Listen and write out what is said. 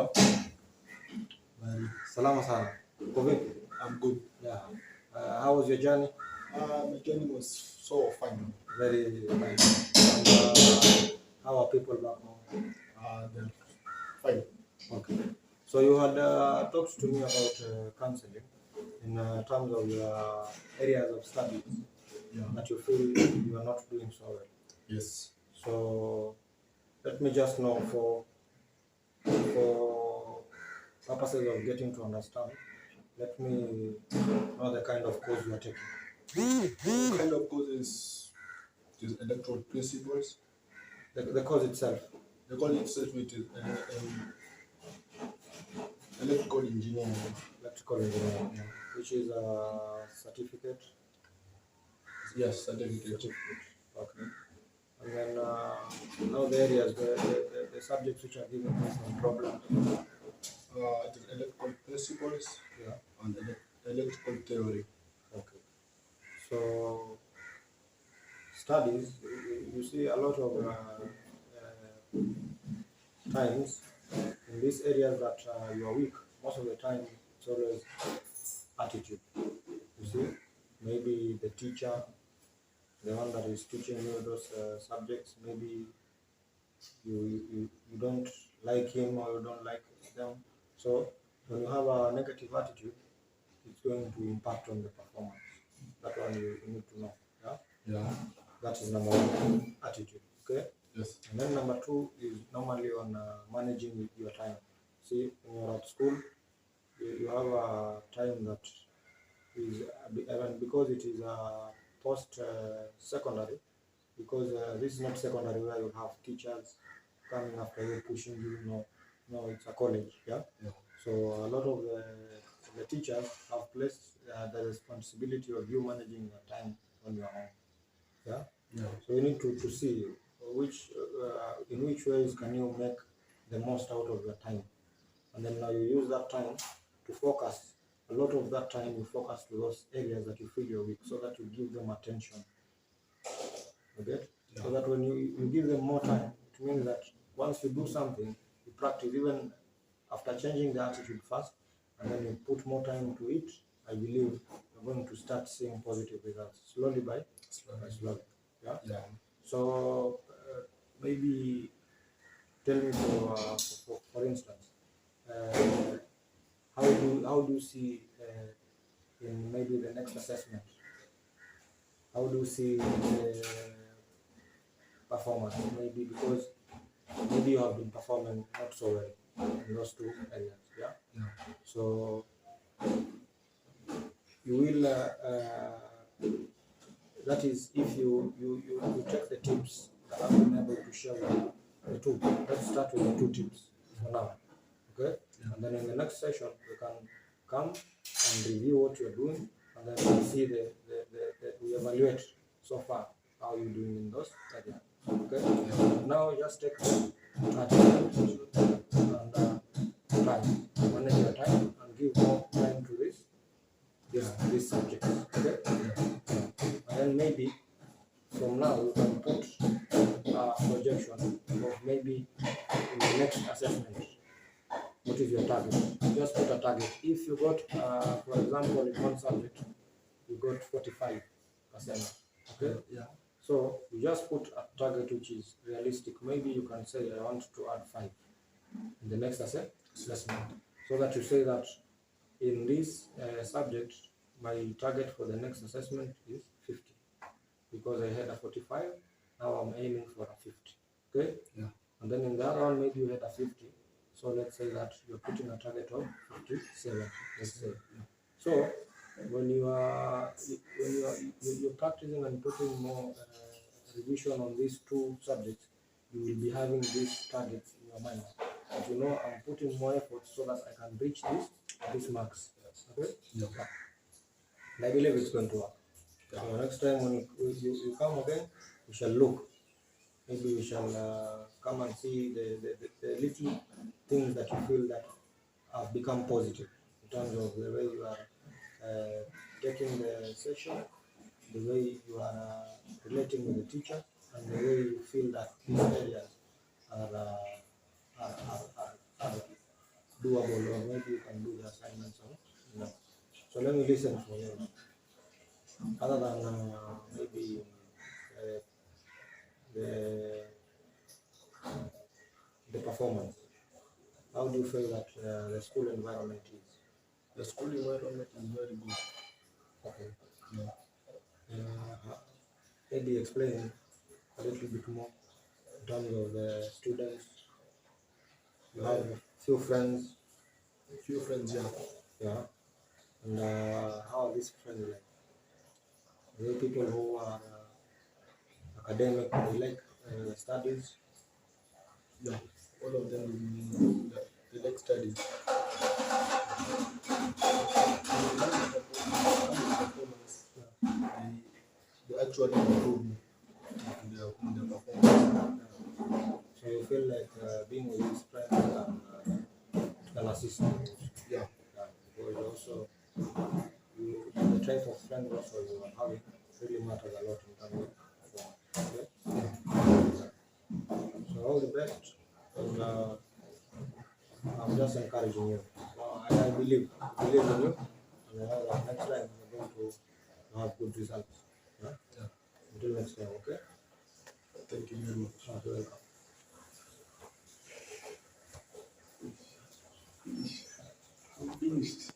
Hello. Salama sana. Uko vipi? I'm good. Yeah. How was your journey? My journey was so fun. Very nice. And, how are people back home? They're fine. Okay. So you had talked to me about counseling in terms of your areas of studies that you feel you are not doing so well. Yes. So let me just know for purposes of getting to understand, let me know the kind of course you are taking. What kind of course is electrical principles? The course itself. The course itself it is electrical engineering. Electrical engineering, which is a certificate. Yes, certificate. Okay. And then now the areas, the subjects which are given you some problems. It is electrical principles and electrical theory. Okay. So studies, you see a lot of times in these areas that you are weak. Most of the time, it's always attitude. You see, maybe the teacher, the one that is teaching you those subjects, maybe you don't like him or you don't like them. So when you have a negative attitude, it's going to impact on the performance. That one you need to know. Yeah. That is number one, attitude. Okay. Yes. And then number two is normally on managing your time. See, when you're at school, you have a time that is, even because it is post secondary, because this is not secondary where you have teachers coming after you, pushing you. No, it's a college. Yeah. So a lot of the teachers have placed the responsibility of you managing your time on your own. Yeah. So you need to see which in which ways can you make the most out of your time, and then now you use that time to focus. A lot of that time you focus to those areas that you feel you're weak, so that you give them attention. Okay? So that when you give them more time, it means that once you do something, you practice even after changing the attitude first, and then you put more time to it. I believe you're going to start seeing positive results slowly by slowly. Yeah. So maybe tell me for instance, how do you see in maybe the next assessment? How do you see the performance? Maybe because maybe you have been performing not so well in those two areas. Yeah. So you will. That is, if you take the tips that I've been able to share with you, the two. Let's start with the two tips for now. Okay? And then in the next session, we can come and review what you're doing, and then we'll see we evaluate so far how you're doing in those areas. Okay? Now just take the attitude and time. Manage your time and give more time to this subject. Okay? And then maybe from now you can put a projection of maybe in the next assessment. What is your target? Just put a target. If you got, for example, in one subject, you got 45%. Okay? Yeah. So you just put a target which is realistic. Maybe you can say, I want to add 5 in the next assessment. So that you say that in this subject, my target for the next assessment is 50. Because I had a 45, now I'm aiming for a 50. Okay? Yeah. And then in the other one, maybe you had a 50. So let's say that you're putting a target of 57. Let's say. So when you're practicing and putting more revision on these two subjects, you will be having these targets in your mind. But you know, I'm putting more effort so that I can reach these marks. Okay? Yeah. And I believe it's going to work. So next time when you come again, we shall look. Maybe we shall come and see the little things that you feel that have become positive in terms of the way you are taking the session, the way you are relating with the teacher, and the way you feel that these areas are listen for you, other than maybe uh, the the performance. How do you feel that the school environment is? The school environment is very good. Okay. Yeah. Maybe explain a little bit more in terms of the students. You have a few friends, Few friends, yeah. yeah, and how are these friends like? Are they people who are academic, they like studies? Yeah. All of them, they like studies. Performance, they actually improve me in their performance. So you feel like being with these friends can assist you. Yeah. Because also the type of friends also you are having really matters a lot in terms of performance. Okay? So all the best, and I'm just encouraging you. I believe in you, and I know that next time you're going to have good results. Yeah? Yeah. Until next time, okay? Thank you very much. You're welcome. I'm finished.